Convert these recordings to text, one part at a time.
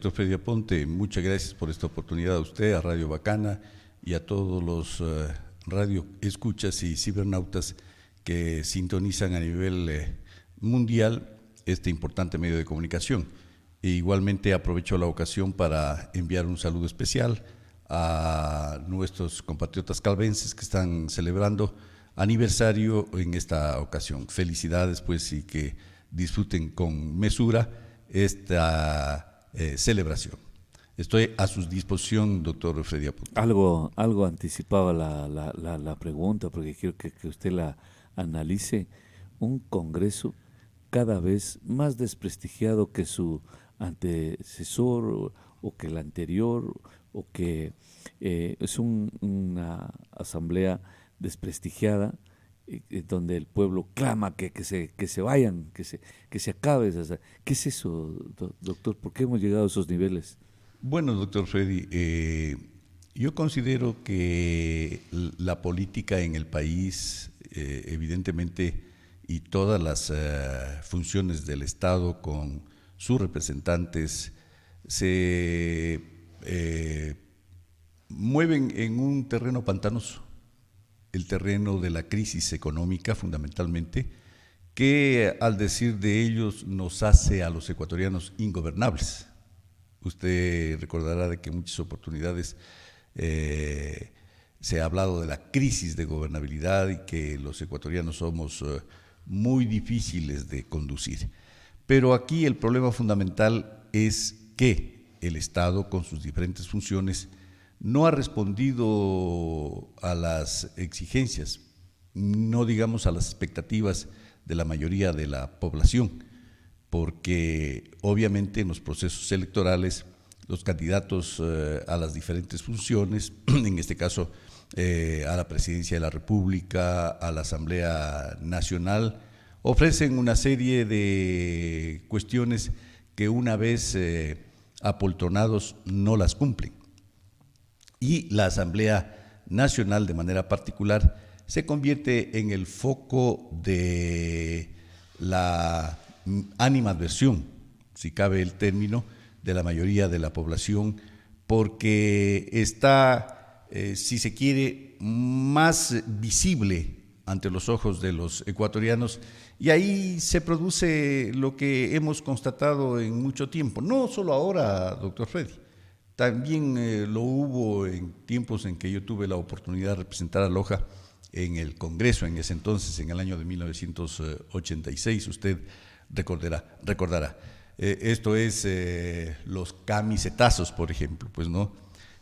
Doctor Freddy Aponte, muchas gracias por esta oportunidad a usted, a Radio Bacana y a todos los radio escuchas y cibernautas que sintonizan a nivel mundial este importante medio de comunicación. E igualmente aprovecho la ocasión para enviar un saludo especial a nuestros compatriotas calvenses que están celebrando aniversario en esta ocasión. Felicidades pues y que disfruten con mesura esta celebración. Estoy a su disposición, doctor Freddy Aponte. Algo anticipaba la pregunta, porque quiero que usted la analice. Un Congreso cada vez más desprestigiado que su antecesor o que el anterior, o que es una asamblea desprestigiada, donde el pueblo clama que se vayan, que se acabe. ¿Qué es eso, doctor? ¿Por qué hemos llegado a esos niveles? Bueno, doctor Freddy, yo considero que la política en el país, evidentemente, y todas las funciones del Estado con sus representantes se mueven en un terreno pantanoso, el terreno de la crisis económica fundamentalmente, que al decir de ellos nos hace a los ecuatorianos ingobernables. Usted recordará de que en muchas oportunidades se ha hablado de la crisis de gobernabilidad y que los ecuatorianos somos muy difíciles de conducir. Pero aquí el problema fundamental es que el Estado, con sus diferentes funciones, no ha respondido a las exigencias, no digamos a las expectativas de la mayoría de la población, porque obviamente en los procesos electorales los candidatos a las diferentes funciones, en este caso a la Presidencia de la República, a la Asamblea Nacional, ofrecen una serie de cuestiones que una vez apoltronados no las cumplen. Y la Asamblea Nacional, de manera particular, se convierte en el foco de la animadversión, si cabe el término, de la mayoría de la población, porque está, si se quiere, más visible ante los ojos de los ecuatorianos, y ahí se produce lo que hemos constatado en mucho tiempo, no solo ahora, doctor Freddy. También lo hubo en tiempos en que yo tuve la oportunidad de representar a Loja en el Congreso, en ese entonces, en el año de 1986, usted recordará. Esto es los camisetazos, por ejemplo, pues no,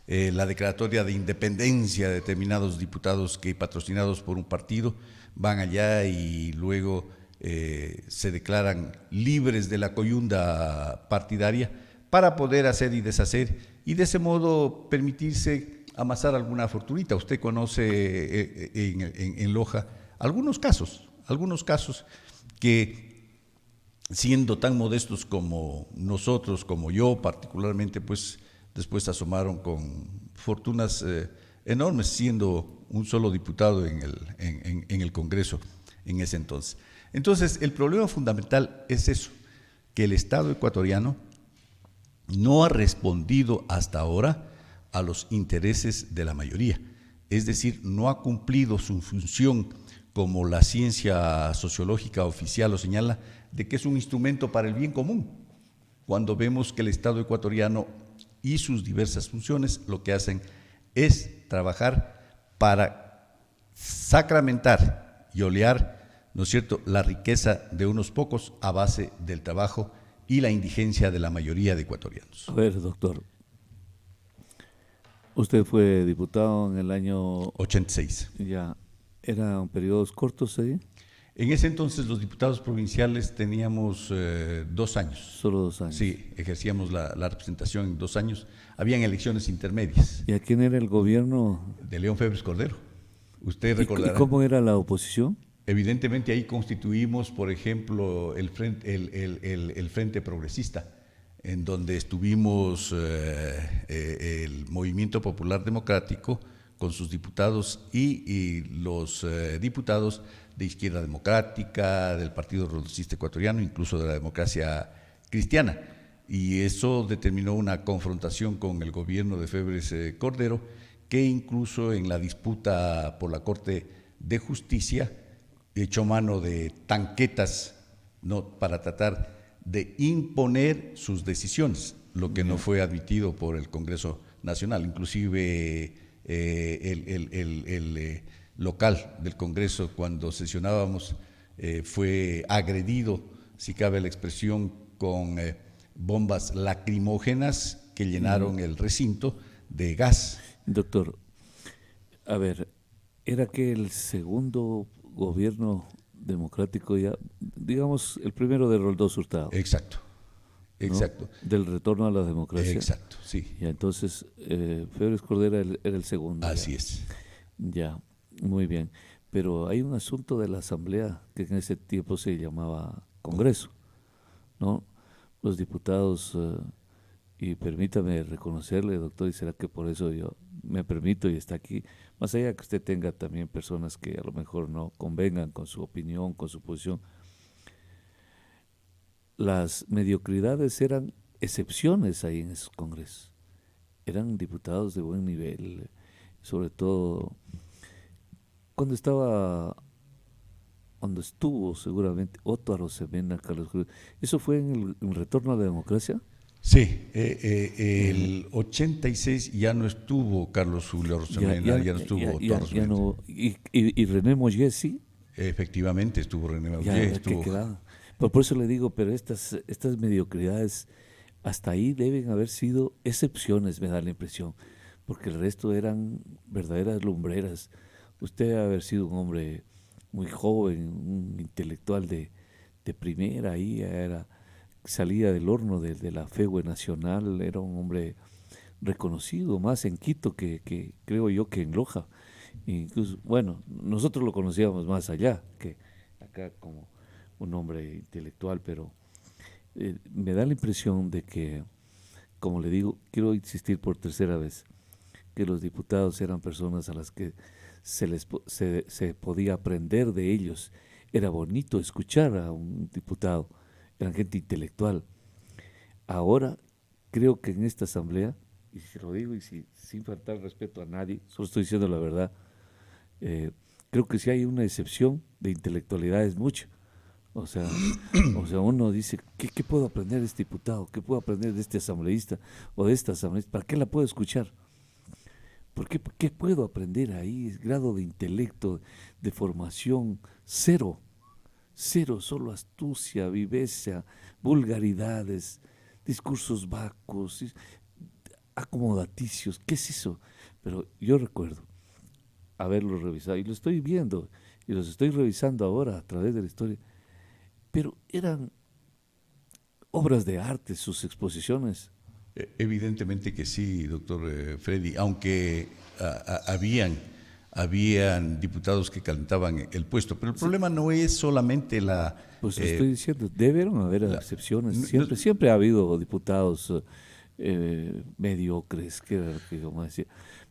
la declaratoria de independencia de determinados diputados que, patrocinados por un partido, van allá y luego se declaran libres de la coyunda partidaria para poder hacer y deshacer y de ese modo permitirse amasar alguna fortunita. Usted conoce en Loja algunos casos que, siendo tan modestos como nosotros, como yo particularmente, pues después asomaron con fortunas enormes, siendo un solo diputado en el Congreso en ese entonces. Entonces, el problema fundamental es eso, que el Estado ecuatoriano no ha respondido hasta ahora a los intereses de la mayoría, es decir, no ha cumplido su función como la ciencia sociológica oficial lo señala, de que es un instrumento para el bien común, cuando vemos que el Estado ecuatoriano y sus diversas funciones lo que hacen es trabajar para sacramentar y olear, ¿no es cierto?, la riqueza de unos pocos a base del trabajo y la indigencia de la mayoría de ecuatorianos. A ver, doctor, usted fue diputado en el año 86. Ya, ¿eran periodos cortos ahí? En ese entonces los diputados provinciales teníamos 2 años. Solo 2 años. Sí, ejercíamos la representación en 2 años. Habían elecciones intermedias. ¿Y a quién era el gobierno? De León Febres Cordero. Usted recordará. ¿Y cómo era la oposición? Evidentemente ahí constituimos, por ejemplo, el Frente Progresista, en donde estuvimos el Movimiento Popular Democrático con sus diputados y los diputados de Izquierda Democrática, del Partido Progresista Ecuatoriano, incluso de la Democracia Cristiana. y eso determinó una confrontación con el gobierno de Febres Cordero, que incluso en la disputa por la Corte de Justicia echó mano de tanquetas, ¿no?, para tratar de imponer sus decisiones, lo que no fue admitido por el Congreso Nacional. Inclusive el local del Congreso, cuando sesionábamos, fue agredido, si cabe la expresión, con bombas lacrimógenas que llenaron el recinto de gas. Doctor, a ver, ¿era que el segundo gobierno democrático ya, digamos, el primero de Roldós Hurtado? Exacto, exacto. ¿No? Del retorno a la democracia. Exacto, sí. Ya, entonces, Febres Cordero era el segundo. Así ya. es. Ya, muy bien. Pero hay un asunto de la Asamblea que en ese tiempo se llamaba Congreso, ¿no? Los diputados, y permítame reconocerle, doctor, y será que por eso yo me permito y está aquí, más allá que usted tenga también personas que a lo mejor no convengan con su opinión, con su posición, las mediocridades eran excepciones ahí en esos congresos. Eran diputados de buen nivel, sobre todo cuando estuvo seguramente Otto Arosemena, Carlos Cruz. ¿Eso fue en el retorno a la democracia? Sí, el 86 ya no estuvo Carlos Julio Arosemena, ya no estuvo Otto Arosemena. No, y René Mollet, sí. Efectivamente estuvo René Ya, Mollet. estuvo. Por eso le digo, pero estas mediocridades hasta ahí deben haber sido excepciones, me da la impresión, porque el resto eran verdaderas lumbreras. Usted debe haber sido un hombre muy joven, un intelectual de primera, ahí salía del horno de la FEUE Nacional, era un hombre reconocido, más en Quito que creo yo que en Loja. Incluso, bueno, nosotros lo conocíamos más allá que acá como un hombre intelectual, pero me da la impresión de que, como le digo, quiero insistir por tercera vez, que los diputados eran personas a las que se podía aprender de ellos. Era bonito escuchar a un diputado, eran gente intelectual. Ahora, creo que en esta asamblea, y se lo digo y sin faltar respeto a nadie, solo estoy diciendo la verdad, creo que si hay una excepción de intelectualidad es mucho. O sea, uno dice, ¿qué puedo aprender de este diputado? ¿Qué puedo aprender de este asambleísta o de esta asambleísta? ¿Para qué la puedo escuchar? ¿Qué puedo aprender ahí? Grado de intelecto, de formación, cero. Cero, solo astucia, viveza, vulgaridades, discursos vacos, acomodaticios. ¿Qué es eso? Pero yo recuerdo haberlo revisado, y lo estoy viendo, y los estoy revisando ahora a través de la historia, pero eran obras de arte sus exposiciones. Evidentemente que sí, doctor Freddy, aunque habían diputados que calentaban el puesto, pero el problema no es solamente la... Pues estoy diciendo, debieron haber excepciones, siempre ha habido diputados mediocres, que vamos a decir,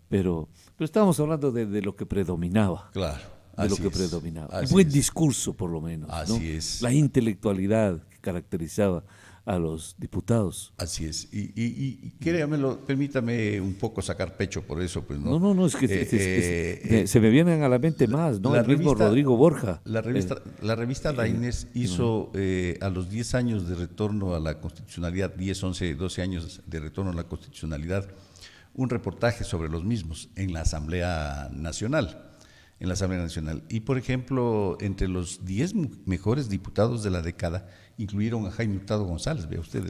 pero estábamos hablando de lo que predominaba. Claro. De lo que predominaba. El buen discurso, por lo menos. Así ¿no? es. La intelectualidad que caracterizaba a los diputados. Así es. Y créamelo, permítame un poco sacar pecho por eso. Pues, No, es que se me vienen a la mente más, ¿no? El mismo Rodrigo Borja. La revista Laínez hizo a los 10 años de retorno a la constitucionalidad, 10, 11, 12 años de retorno a la constitucionalidad, un reportaje sobre los mismos en la Asamblea Nacional. Y, por ejemplo, entre los 10 mejores diputados de la década, incluyeron a Jaime Hurtado González, vea usted.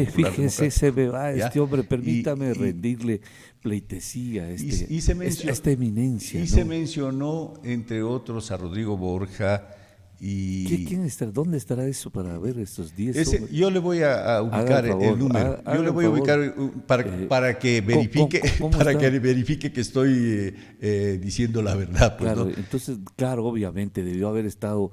Fíjese, se me va este hombre, permítame rendirle pleitesía a esta eminencia. Y se mencionó, entre otros, a Rodrigo Borja. ¿Quién estará? ¿Dónde estará eso para ver estos 10? Yo le voy a ubicar el número. Yo le voy a ubicar para que verifique, que verifique que estoy diciendo la verdad. Pues, claro, ¿no? Entonces, claro, obviamente debió haber estado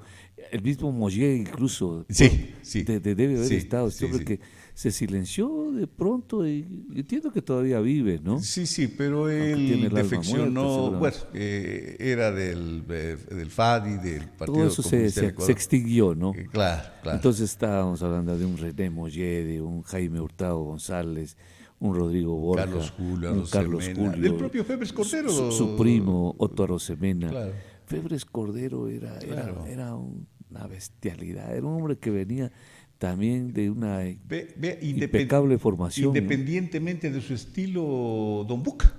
el mismo Mollet incluso. Sí. Debe haber estado este hombre que se silenció de pronto y entiendo que todavía vive, ¿no? Sí, sí, pero Aunque tiene él el alma defeccionó, muerta, bueno, seguramente. era del FADI, del Todo Partido eso se, Comunista del se, se Ecuador. extinguió, ¿no? Claro, claro. Entonces estábamos hablando de un René Mollé, de un Jaime Hurtado González, un Rodrigo Carlos Borja, Julio, un Carlos Arosemena, del Julio, propio Febres su Cordero. primo Otto Arosemena. Claro, Febres Cordero claro. era una bestialidad, era un hombre que venía también de una Ve, impecable formación, ¿no? independientemente de su estilo, Don Buca,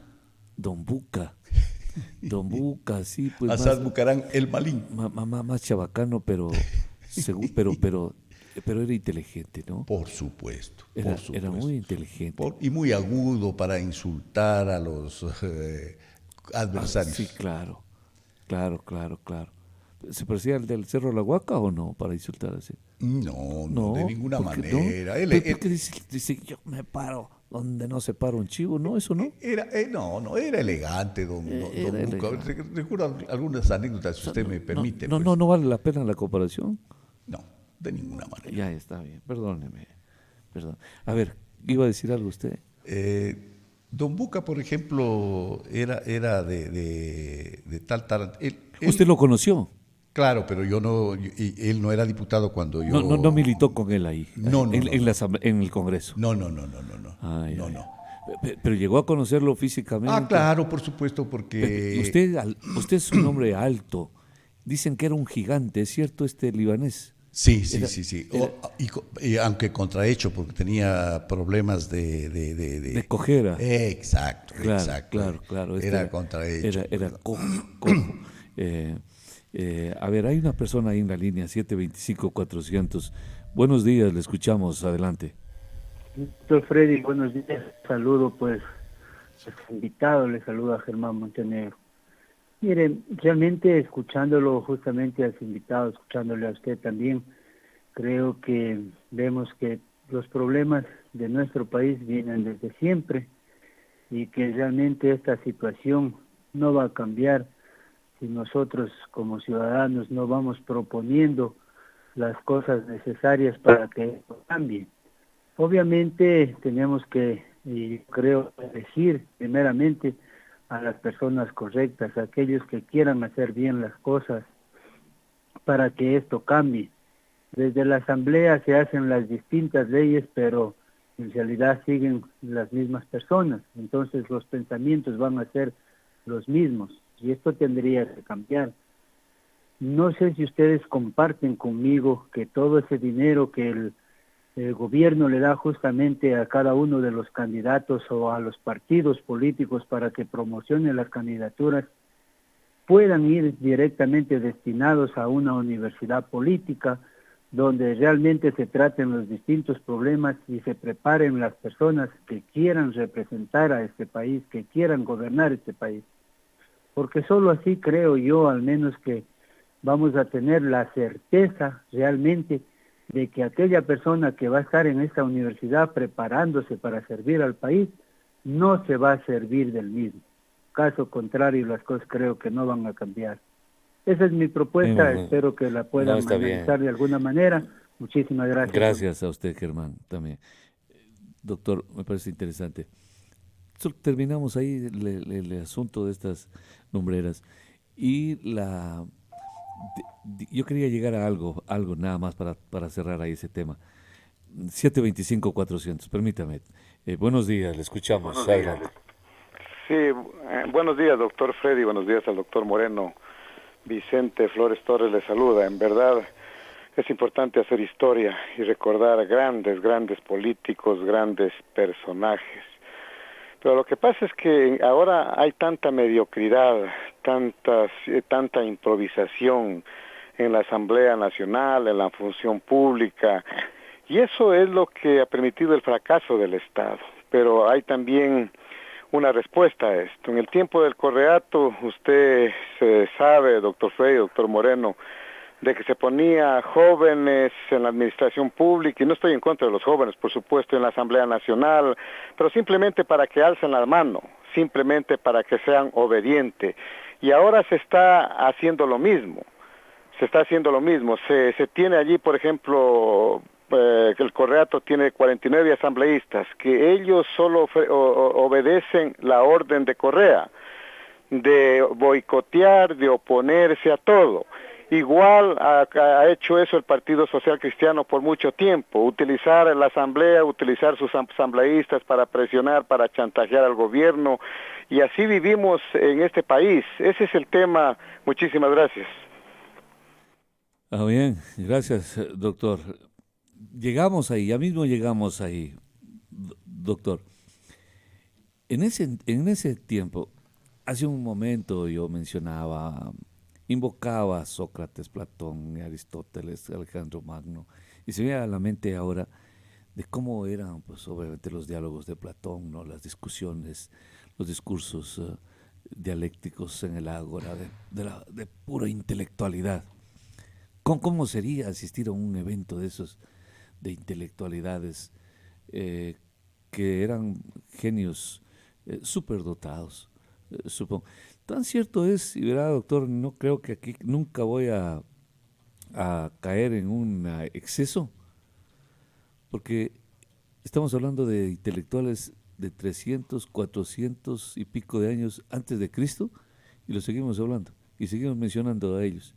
Don Buca, Don Buca, sí, pues Asad Bucarán, el Malín. más chabacano, pero era inteligente, ¿no? Por supuesto, por Era muy supuesto. inteligente. Y muy agudo para insultar a los Ah, sí, adversarios. claro, claro. ¿Se parecía al del Cerro La Huaca o no, para insultar así? No, no, de No, ninguna porque no. manera. Porque dice, yo me paro donde no se para un chivo, no, eso no. No, era elegante, Era don Buca. elegante. Recuerdo algunas anécdotas, O si sea, usted me permite, no, pues. no vale la pena la comparación. No, de ninguna manera. Ya está bien, perdóneme. Perdón. A ver, iba a decir algo usted. Don Buca, por ejemplo, era de tal. ¿Usted lo conoció? Claro, pero yo no, él no era diputado cuando No yo. militó con él ahí, No, no, no, no. en el Congreso. No. Ay, No, ay. no. Pero llegó a conocerlo Ah, físicamente. claro, por supuesto, Y porque. usted es un hombre alto. Dicen que era un gigante, ¿es cierto este libanés? Sí, sí, Era, sí, sí. era Y aunque contrahecho, porque tenía problemas de cojera. Exacto, exacto. Claro. Era contrahecho. Era cojo. Eh, a ver, hay una persona ahí en la línea, 725-400. Buenos días, le escuchamos, adelante. Doctor Freddy, buenos días. Saludo pues a su invitado, le saluda Germán Montenegro. Miren, realmente escuchándolo justamente a su invitado, escuchándole a usted también, creo que vemos que los problemas de nuestro país vienen desde siempre y que realmente esta situación no va a cambiar si nosotros como ciudadanos no vamos proponiendo las cosas necesarias para que esto cambie. Obviamente tenemos que, y creo, elegir primeramente a las personas correctas, a aquellos que quieran hacer bien las cosas para que esto cambie. Desde la Asamblea se hacen las distintas leyes, pero en realidad siguen las mismas personas, entonces los pensamientos van a ser los mismos y esto tendría que cambiar. No sé si ustedes comparten conmigo que todo ese dinero que el gobierno le da justamente a cada uno de los candidatos o a los partidos políticos para que promocionen las candidaturas puedan ir directamente destinados a una universidad política donde realmente se traten los distintos problemas y se preparen las personas que quieran representar a este país, que quieran gobernar este país. Porque solo así creo yo al menos que vamos a tener la certeza realmente de que aquella persona que va a estar en esta universidad preparándose para servir al país, no se va a servir del mismo. Caso contrario, las cosas creo que no van a cambiar. Esa es mi propuesta, espero que la No, puedan está bien. analizar de alguna manera. Muchísimas gracias. Gracias a usted, Germán, también. Doctor, me parece interesante. Terminamos ahí el asunto de estas lumbreras. Y yo quería llegar a algo nada más para cerrar ahí ese tema. 725-400, permítame. Buenos días, le escuchamos. Buenos días. Adelante. Sí, buenos días, doctor Freddy, buenos días al doctor Moreno. Vicente Flores Torres le saluda. En verdad es importante hacer historia y recordar grandes políticos, grandes personajes. Pero lo que pasa es que ahora hay tanta mediocridad, tanta improvisación en la Asamblea Nacional, en la función pública, y eso es lo que ha permitido el fracaso del Estado. Pero hay también una respuesta a esto. En el tiempo del Correato, usted sabe, doctor Frey, doctor Moreno, de que se ponía jóvenes en la administración pública, y no estoy en contra de los jóvenes, por supuesto, en la Asamblea Nacional, pero simplemente para que alcen la mano, simplemente para que sean obedientes. Y ahora se está haciendo lo mismo. Se tiene allí, por ejemplo, que el Correato tiene 49 asambleístas, que ellos solo obedecen la orden de Correa, de boicotear, de oponerse a todo. Igual ha hecho eso el Partido Social Cristiano por mucho tiempo, utilizar la asamblea, utilizar sus asambleístas para presionar, para chantajear al gobierno, y así vivimos en este país. Ese es el tema. Muchísimas gracias. Bien, gracias, doctor. Llegamos ahí, ya mismo llegamos ahí, doctor. En ese tiempo, hace un momento yo mencionaba, invocaba a Sócrates, Platón, Aristóteles, Alejandro Magno, y se me viene a la mente ahora de cómo eran, pues obviamente los diálogos de Platón, ¿no? Las discusiones, los discursos dialécticos en el ágora de pura intelectualidad. ¿Cómo sería asistir a un evento de esos, de intelectualidades que eran genios superdotados, supongo? Tan cierto es, y verá, doctor, no creo que aquí nunca voy a caer en un exceso, porque estamos hablando de intelectuales de 300, 400 y pico de años antes de Cristo, y lo seguimos hablando, y seguimos mencionando a ellos,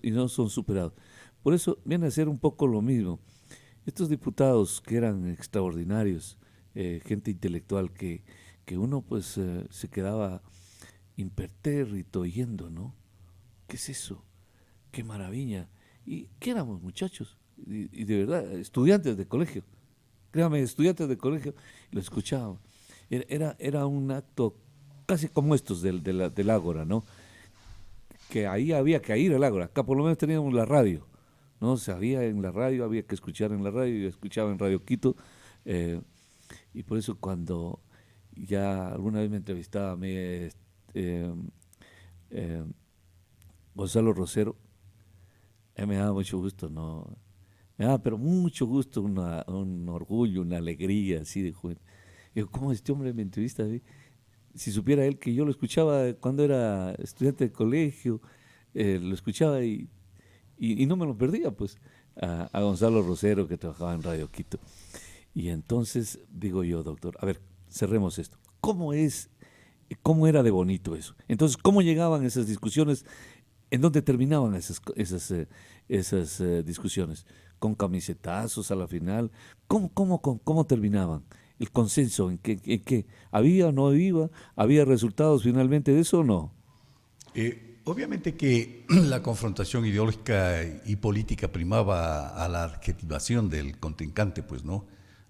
y no son superados. Por eso viene a ser un poco lo mismo. Estos diputados que eran extraordinarios, gente intelectual que uno pues se quedaba impertérrito oyendo, ¿no? ¿Qué es eso? ¡Qué maravilla! ¿Y qué éramos, muchachos? Y de verdad, estudiantes de colegio. Créame, estudiantes de colegio, lo escuchaban. Era un acto casi como estos del Ágora, ¿no? Que ahí había que ir al Ágora. Acá por lo menos teníamos la radio, ¿no? Se había en la radio, había que escuchar en la radio, yo escuchaba en Radio Quito, y por eso cuando ya alguna vez me entrevistaba a mí Gonzalo Rosero, me daba mucho gusto, ¿no? Me daba pero mucho gusto, un orgullo, una alegría así de joven. Digo, ¿cómo este hombre me entrevista a mí? Si supiera él que yo lo escuchaba cuando era estudiante de colegio, lo escuchaba y no me lo perdía, pues, a Gonzalo Rosero, que trabajaba en Radio Quito. Y entonces digo yo, doctor, a ver, cerremos esto. ¿Cómo era de bonito eso? Entonces, ¿cómo llegaban esas discusiones? ¿En dónde terminaban esas discusiones? ¿Con camisetazos a la final? ¿Cómo terminaban? ¿El consenso? ¿En qué? ¿Había o no había? ¿Había resultados finalmente de eso o no? Obviamente que la confrontación ideológica y política primaba a la adjetivación del contrincante, pues, ¿no?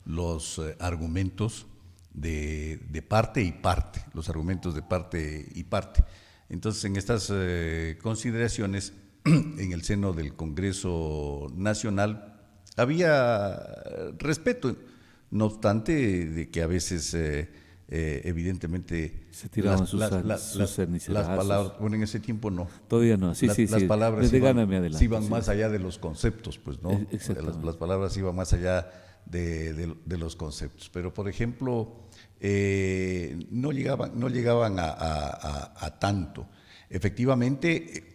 Los argumentos de parte y parte, los argumentos de parte y parte. Entonces, en estas consideraciones, en el seno del Congreso Nacional, había respeto, no obstante de que a veces, evidentemente, se tiraban sus palabras, bueno, en ese tiempo no. Todavía no, sí. Las palabras iban sí, más allá de los conceptos, pues, ¿no? Las palabras iban más allá de los conceptos. Pero, por ejemplo, no llegaban a tanto. Efectivamente,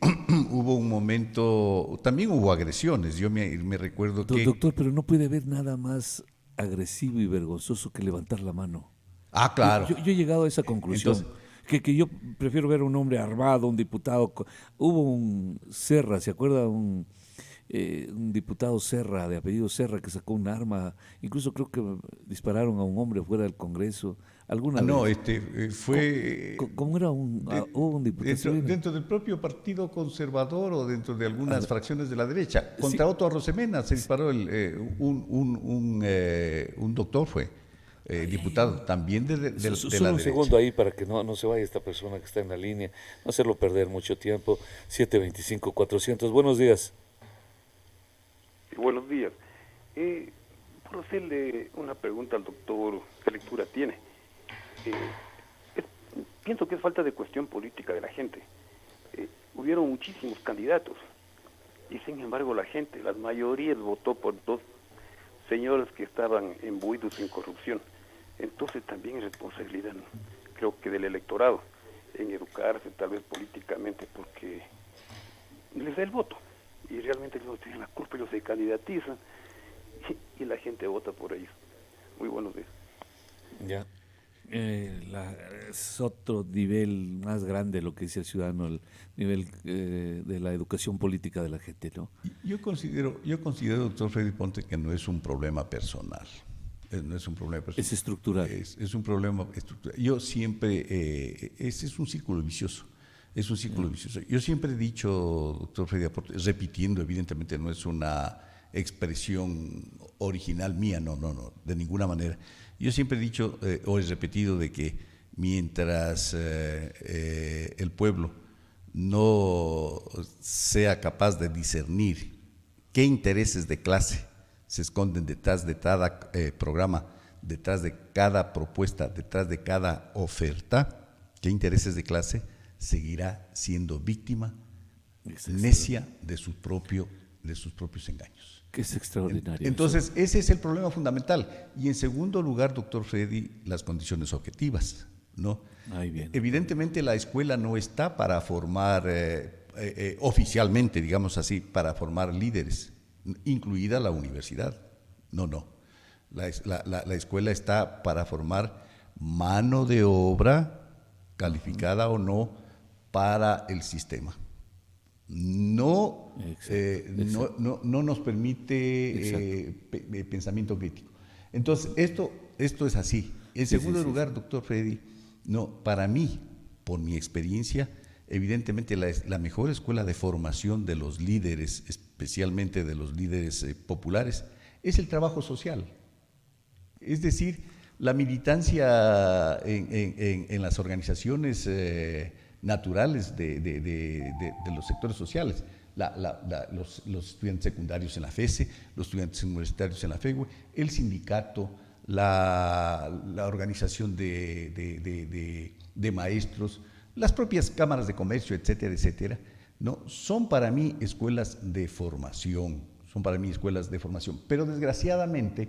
hubo un momento, también hubo agresiones. Yo me recuerdo que... Doctor, pero no puede haber nada más agresivo y vergonzoso que levantar la mano. Ah, claro. Yo he llegado a esa conclusión. Entonces, que yo prefiero ver a un hombre armado, un diputado. Hubo un Serra, ¿se acuerda? Un diputado Serra, de apellido Serra, que sacó un arma. Incluso creo que dispararon a un hombre fuera del Congreso. ¿Alguna vez? Fue... ¿Cómo era hubo un diputado? Dentro del propio Partido Conservador o dentro de algunas fracciones de la derecha. Contra Otto Arrosemena se disparó un doctor, fue diputado también de la derecha. Solo un segundo ahí para que no se vaya esta persona que está en la línea, no hacerlo perder mucho tiempo. 725-400, buenos días. Buenos días. Por hacerle una pregunta al doctor, ¿qué lectura tiene? Pienso que es falta de cuestión política de la gente. Hubieron muchísimos candidatos y sin embargo la gente, las mayorías votó por dos señores que estaban imbuidos en corrupción. Entonces también es responsabilidad, ¿no? Creo que del electorado, en educarse tal vez políticamente, porque les da el voto y realmente ellos tienen la culpa, ellos se candidatizan y la gente vota por ellos. Muy buenos días. Ya. Es otro nivel más grande lo que dice el ciudadano, el nivel de la educación política de la gente, ¿no? Yo considero, doctor Freddy Ponte, que no es un problema personal. No es un problema personal. Es estructural. Es un problema estructural. Yo siempre, ese es un círculo vicioso. Es un círculo vicioso. Yo siempre he dicho, doctor Freddy Aporte, repitiendo, evidentemente no es una expresión original mía, no, de ninguna manera. Yo siempre he dicho, o he repetido, de que mientras el pueblo no sea capaz de discernir qué intereses de clase se esconden detrás de cada programa, detrás de cada propuesta, detrás de cada oferta, qué intereses de clase, seguirá siendo víctima necia de sus propios engaños. Que es extraordinario. Entonces, ese es el problema fundamental. Y en segundo lugar, doctor Freddy, las condiciones objetivas, ¿no? Ahí viene. Evidentemente la escuela no está para formar, oficialmente, digamos así, para formar líderes, incluida la universidad. No. La escuela está para formar mano de obra, calificada o no, para el sistema. No nos permite pensamiento crítico. Entonces, esto es así. En segundo lugar, doctor Freddy, no, para mí, por mi experiencia, evidentemente la mejor escuela de formación de los líderes, especialmente de los líderes populares, es el trabajo social. Es decir, la militancia en las organizaciones naturales de los sectores sociales, los estudiantes secundarios en la FESE, los estudiantes universitarios en la FEGUE, el sindicato, la organización de maestros, las propias cámaras de comercio, etcétera, etcétera, ¿no? Son para mí escuelas de formación, pero desgraciadamente,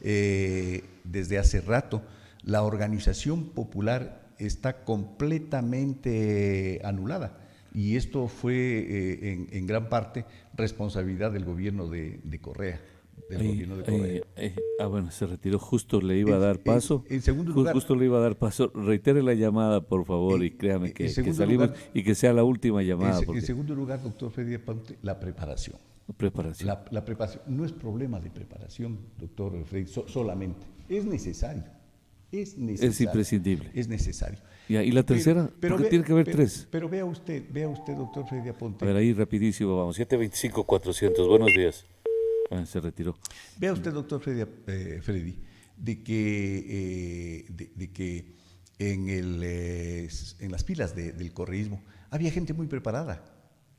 desde hace rato, la organización popular está completamente anulada. Y esto fue en gran parte responsabilidad del gobierno de Correa. Bueno, se retiró, justo le iba a dar paso. En segundo lugar, justo le iba a dar paso. Reitere la llamada, por favor, y créame que salimos y que sea la última llamada. En segundo lugar, doctor Freddy Ponte, la preparación. La preparación. No es problema de preparación, doctor Freddy, solamente. Es necesario. Es imprescindible. Es necesario. ¿Y la tercera? Porque tiene que haber tres. Pero vea usted, doctor Freddy Aponte. A ver, ahí rapidísimo, vamos. 725-400. Buenos días. Se retiró. Vea usted, doctor Freddy, de que en las filas del correísmo había gente muy preparada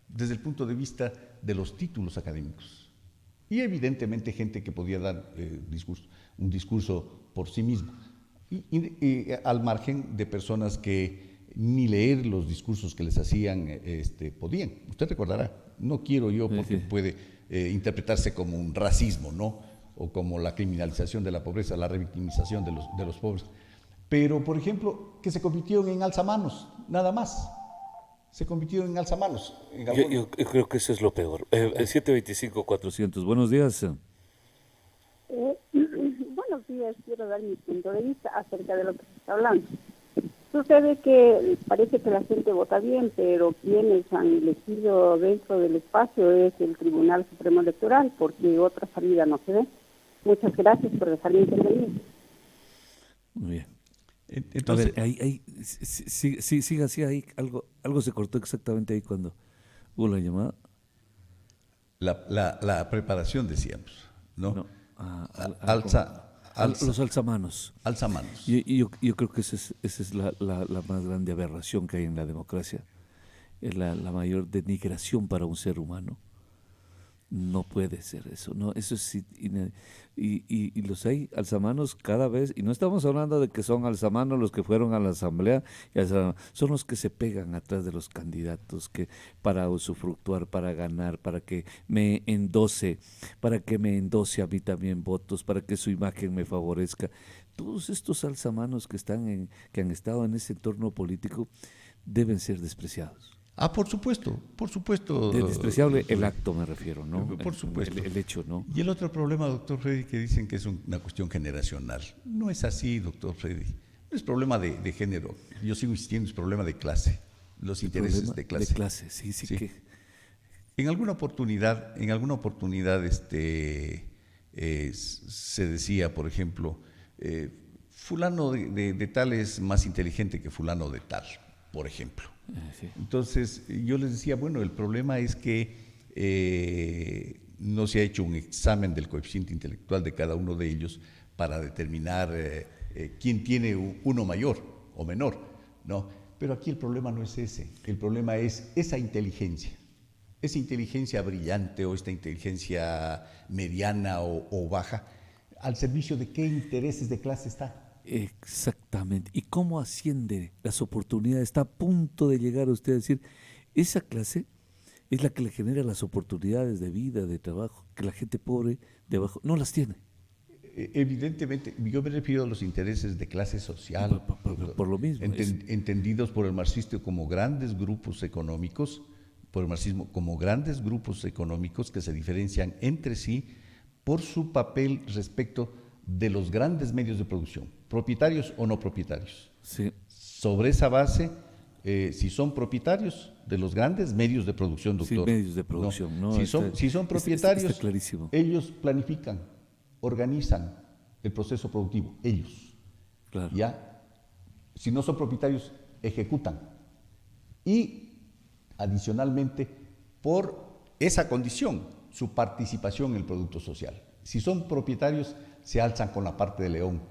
desde el punto de vista de los títulos académicos. Y evidentemente gente que podía dar un discurso por sí mismo. Y al margen de personas que ni leer los discursos que les hacían podían. Usted recordará, no quiero yo porque puede interpretarse como un racismo, ¿no? O como la criminalización de la pobreza, la revictimización de los pobres. Pero, por ejemplo, que se convirtieron en alzamanos, nada más. Se convirtieron en alzamanos. Yo creo que eso es lo peor. 725-400. Buenos días. Buenos días, quiero dar mi punto de vista acerca de lo que se está hablando. Sucede que parece que la gente vota bien, pero quienes han elegido dentro del espacio es el Tribunal Supremo Electoral, porque otra salida no se ve. Muchas gracias por dejarme intervenir. Muy bien. Entonces, a ver, siga así, ahí algo se cortó exactamente ahí cuando hubo la llamada. La preparación, decíamos, ¿no? Los alzamanos. Alzamanos. Yo creo que esa es la más grande aberración que hay en la democracia. Es la mayor denigración para un ser humano. No puede ser eso, ¿no? Eso es y los hay alzamanos cada vez, y no estamos hablando de que son alzamanos los que fueron a la asamblea, son los que se pegan atrás de los candidatos que para usufructuar, para ganar, para que me endose a mí también votos, para que su imagen me favorezca. Todos estos alzamanos que han estado en ese entorno político deben ser despreciados. Ah, por supuesto, por supuesto. Despreciable el acto, me refiero, ¿no? Por supuesto. El hecho, ¿no? Y el otro problema, doctor Freddy, que dicen que es una cuestión generacional. No es así, doctor Freddy. No es problema de género. Yo sigo insistiendo, es problema de clase. Los intereses de clase. De clase, sí. Que... En alguna oportunidad, se decía, por ejemplo, fulano de tal es más inteligente que fulano de tal, por ejemplo. Sí. Entonces, yo les decía, bueno, el problema es que no se ha hecho un examen del coeficiente intelectual de cada uno de ellos para determinar quién tiene uno mayor o menor, ¿no? Pero aquí el problema no es ese, el problema es esa inteligencia brillante o esta inteligencia mediana o baja, ¿al servicio de qué intereses de clase está? Exactamente. ¿Y cómo asciende las oportunidades? Está a punto de llegar usted a decir, esa clase es la que le genera las oportunidades de vida, de trabajo, que la gente pobre de abajo no las tiene. Evidentemente, yo me refiero a los intereses de clase social, por lo mismo. Entendidos por el marxismo como grandes grupos económicos, que se diferencian entre sí por su papel respecto de los grandes medios de producción, propietarios o no propietarios. Sí. Sobre esa base, si son propietarios de los grandes medios de producción, doctor. Sí, medios de producción. No, si son propietarios, está clarísimo. Ellos planifican, organizan el proceso productivo, ellos. Claro. ¿Ya? Si no son propietarios, ejecutan. Y, adicionalmente, por esa condición, su participación en el producto social. Si son propietarios, se alzan con la parte de león.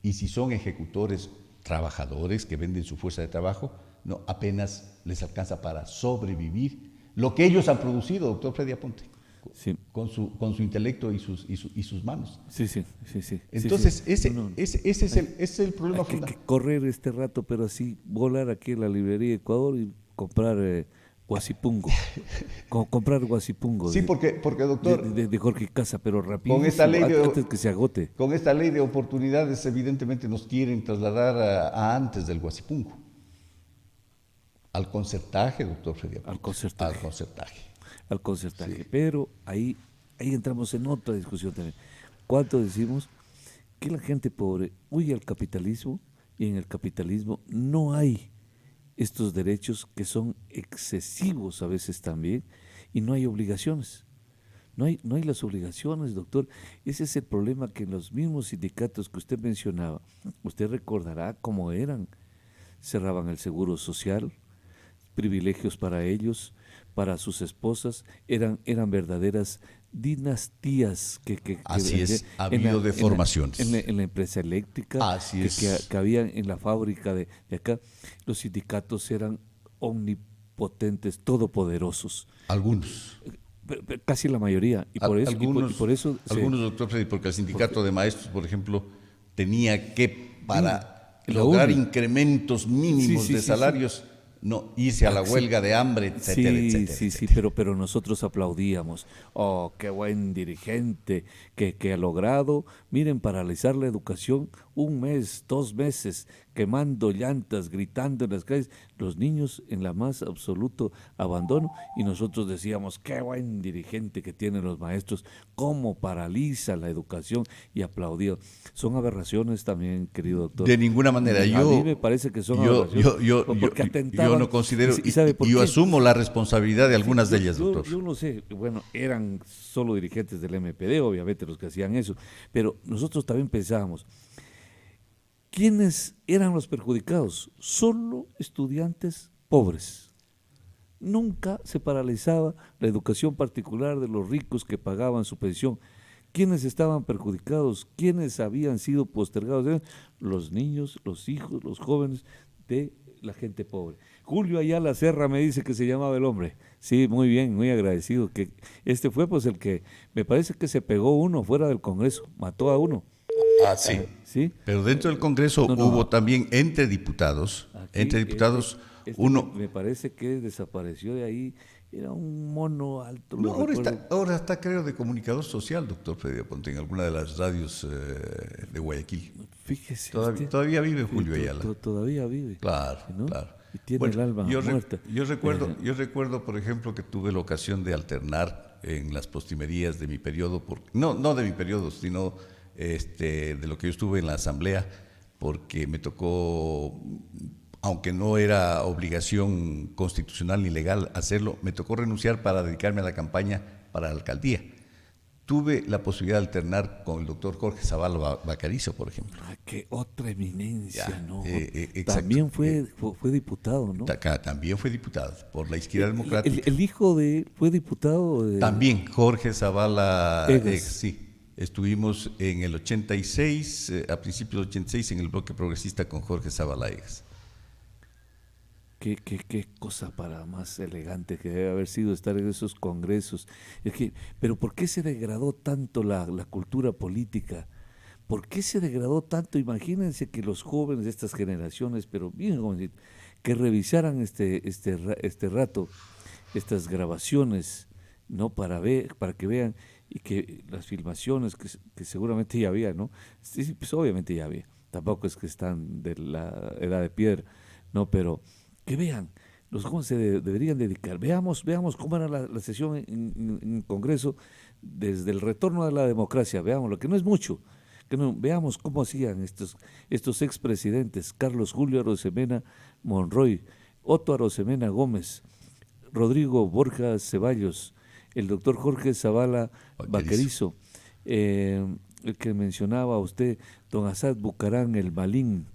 Y si son ejecutores, trabajadores que venden su fuerza de trabajo, no, apenas les alcanza para sobrevivir lo que ellos han producido, doctor Freddy Aponte, sí. con su intelecto y sus manos. Sí. Entonces, sí. Ese es el problema fundamental. Hay fundamental. que correr este rato, pero así volar aquí en la librería Ecuador y comprar guasipungo. Comprar guasipungo. Sí, porque doctor, de Jorge Casa, pero rápido. Con esta ley antes que se agote. Con esta ley de oportunidades, evidentemente nos quieren trasladar a antes del guasipungo. Al concertaje, doctor Freddy Aponte. Al concertaje. Sí. Pero ahí entramos en otra discusión también. ¿Cuánto decimos que la gente pobre huye al capitalismo y en el capitalismo no hay estos derechos que son excesivos a veces también y no hay obligaciones? No hay las obligaciones, doctor. Ese es el problema que en los mismos sindicatos que usted mencionaba, usted recordará cómo eran. Cerraban el seguro social, privilegios para ellos, para sus esposas, eran verdaderas dinastías Así es, ha habido deformaciones. En la empresa eléctrica, Así es. Que había en la fábrica de acá, los sindicatos eran omnipotentes, todopoderosos. Algunos. Casi la mayoría. Y por eso, algunos, doctor Freddy, porque el sindicato de maestros, por ejemplo, tenía que, para lograr incrementos mínimos de salarios, no irse a la huelga de hambre, etcétera, etcétera. Sí, pero nosotros aplaudíamos. Oh, qué buen dirigente que ha logrado, miren, paralizar la educación 1 mes, 2 meses, quemando llantas, gritando en las calles, los niños en la más absoluto abandono, y nosotros decíamos, qué buen dirigente que tienen los maestros, cómo paraliza la educación, y aplaudíamos. Son aberraciones también, querido doctor. De ninguna manera. A mí me parece que son aberraciones. Yo no considero, y yo asumo la responsabilidad de algunas de ellas, doctor. Yo no sé, bueno, eran solo dirigentes del MPD, obviamente, los que hacían eso, pero nosotros también pensábamos, ¿quiénes eran los perjudicados? Solo estudiantes pobres. Nunca se paralizaba la educación particular de los ricos que pagaban su pensión. ¿Quiénes estaban perjudicados? ¿Quiénes habían sido postergados? Los niños, los hijos, los jóvenes de la gente pobre. Julio Ayala Serra me dice que se llamaba el hombre. Sí, muy bien, muy agradecido. Que este fue pues el que, me parece que se pegó uno fuera del Congreso, mató a uno. Ah, sí. ¿Sí? Pero dentro del Congreso hubo también entre diputados, uno... Me parece que desapareció de ahí, era un mono alto. No, ahora está creo de comunicador social, doctor Freddy Aponte, en alguna de las radios de Guayaquil. Fíjese. Todavía vive Julio Ayala. Todavía vive. Claro, ¿no? claro. Y tiene el alma muerta. Yo recuerdo, por ejemplo, que tuve la ocasión de alternar en las postrimerías de mi periodo, no de mi periodo, sino de lo que yo estuve en la asamblea, porque me tocó, aunque no era obligación constitucional ni legal hacerlo, me tocó renunciar para dedicarme a la campaña para la alcaldía. Tuve la posibilidad de alternar con el doctor Jorge Zavala Bacarizo, por ejemplo. ¡Qué otra eminencia! Ya, ¿no? También fue diputado, ¿no? También fue diputado por la Izquierda Democrática. El hijo de él fue diputado. También Jorge Zavala Egas. sí. Estuvimos en el 86, a principios del 86, en el bloque progresista con Jorge Zavala Egas. Qué cosa para más elegante que debe haber sido estar en esos congresos. Pero ¿por qué se degradó tanto la cultura política? ¿Por qué se degradó tanto? Imagínense que los jóvenes de estas generaciones, pero bien jovencitos, que revisaran este rato, estas grabaciones, ¿no? Para que vean, y que las filmaciones que seguramente ya había, ¿no? Sí, pues obviamente ya había. Tampoco es que están de la edad de piedra, ¿no? Pero que vean, los jóvenes se deberían dedicar. Veamos cómo era la sesión en el Congreso desde el retorno a la democracia. Veamos, lo que no es mucho. Veamos cómo hacían estos expresidentes: Carlos Julio Arosemena Monroy, Otto Arosemena Gómez, Rodrigo Borja Ceballos, el doctor Jorge Zavala Bacarizo, el que mencionaba usted, don Asad Bucarán el Malín,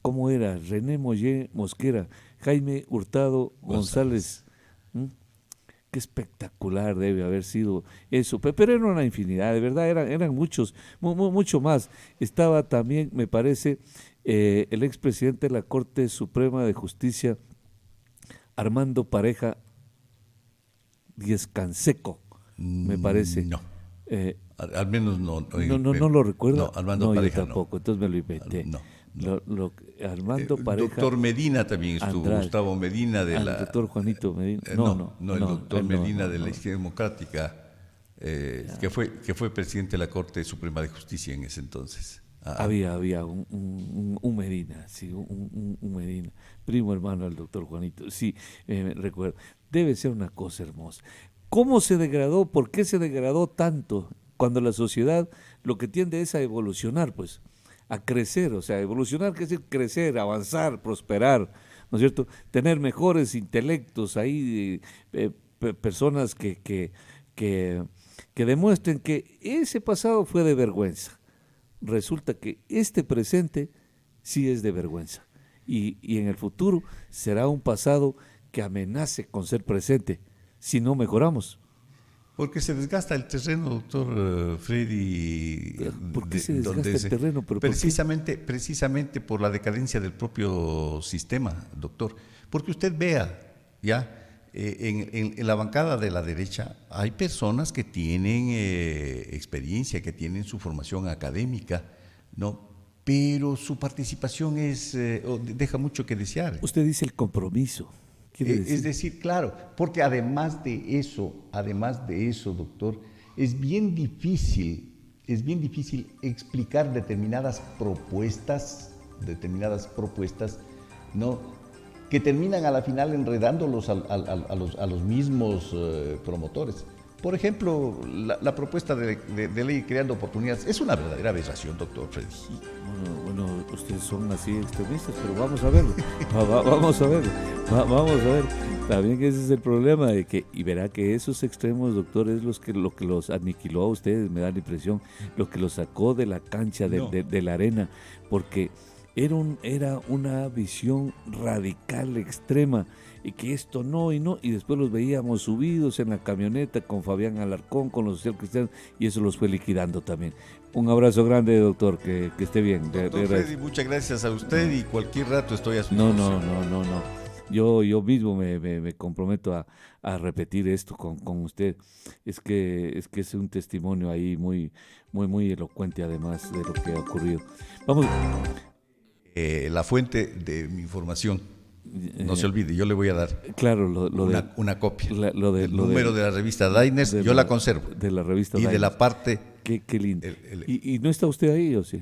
¿cómo era? René Mollé Mosquera, Jaime Hurtado González. Qué espectacular debe haber sido eso, pero era una infinidad, de verdad, eran muchos, mucho más. Estaba también, me parece, el expresidente de la Corte Suprema de Justicia, Armando Pareja Diez-Canseco, me parece. No, al menos no. No lo recuerdo. No, Armando Pareja yo tampoco, entonces me lo inventé. No. Armando Pareja. Doctor Medina también estuvo, Andrade. Gustavo Medina El doctor Juanito Medina. No, el doctor Medina de la Izquierda Democrática, que fue presidente de la Corte Suprema de Justicia en ese entonces. Había un Medina, sí, un Medina, primo hermano del doctor Juanito, sí, recuerdo. Debe ser una cosa hermosa. ¿Cómo se degradó? ¿Por qué se degradó tanto? Cuando la sociedad lo que tiende es a evolucionar, pues, a crecer, o sea, evolucionar, que es decir, crecer, avanzar, prosperar, ¿no es cierto? Tener mejores intelectos ahí, personas que demuestren que ese pasado fue de vergüenza. Resulta que este presente sí es de vergüenza. Y en el futuro será un pasado que amenace con ser presente si no mejoramos. Porque se desgasta el terreno, doctor Freddy. ¿Por qué se desgasta el terreno? ¿Pero precisamente por la decadencia del propio sistema, doctor. Porque usted vea, ya, en la bancada de la derecha hay personas que tienen experiencia, que tienen su formación académica, ¿no? Pero su participación deja mucho que desear. Usted dice el compromiso. Es decir, claro, porque además de eso, doctor, es bien difícil explicar determinadas propuestas, ¿no? Que terminan a la final enredándolos a los mismos promotores. Por ejemplo, la propuesta de ley creando oportunidades es una verdadera aberración, doctor Freddy. Bueno, ustedes son así extremistas, pero vamos a verlo. Vamos a ver. También ese es el problema de que, y verá que esos extremos, doctor, es lo que los aniquiló a ustedes, me da la impresión, lo que los sacó de la cancha, de la arena, porque era una visión radical, extrema, y que esto no, y después los veíamos subidos en la camioneta con Fabián Alarcón, con los social cristianos, y eso los fue liquidando también. Un abrazo grande, doctor, que esté bien. Doctor Freddy, muchas gracias a usted y cualquier rato estoy a su disposición. No. Yo mismo me comprometo a repetir esto con usted. Es que es un testimonio ahí muy elocuente, además de lo que ha ocurrido. Vamos. La fuente de mi información, no se olvide, yo le voy a dar una copia. El número de la revista Diners, yo la conservo. De la revista y Diners. De la parte... Qué lindo. ¿Y no está usted ahí o sí?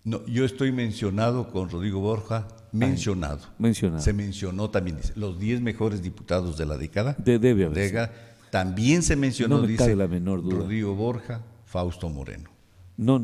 No, yo estoy mencionado con Rodrigo Borja, mencionado. Mencionado. Se mencionó también, dice, los 10 mejores diputados de la década. Debe haber. También se mencionó, No me dice cabe la menor duda. Rodrigo Borja, Fausto Moreno. No.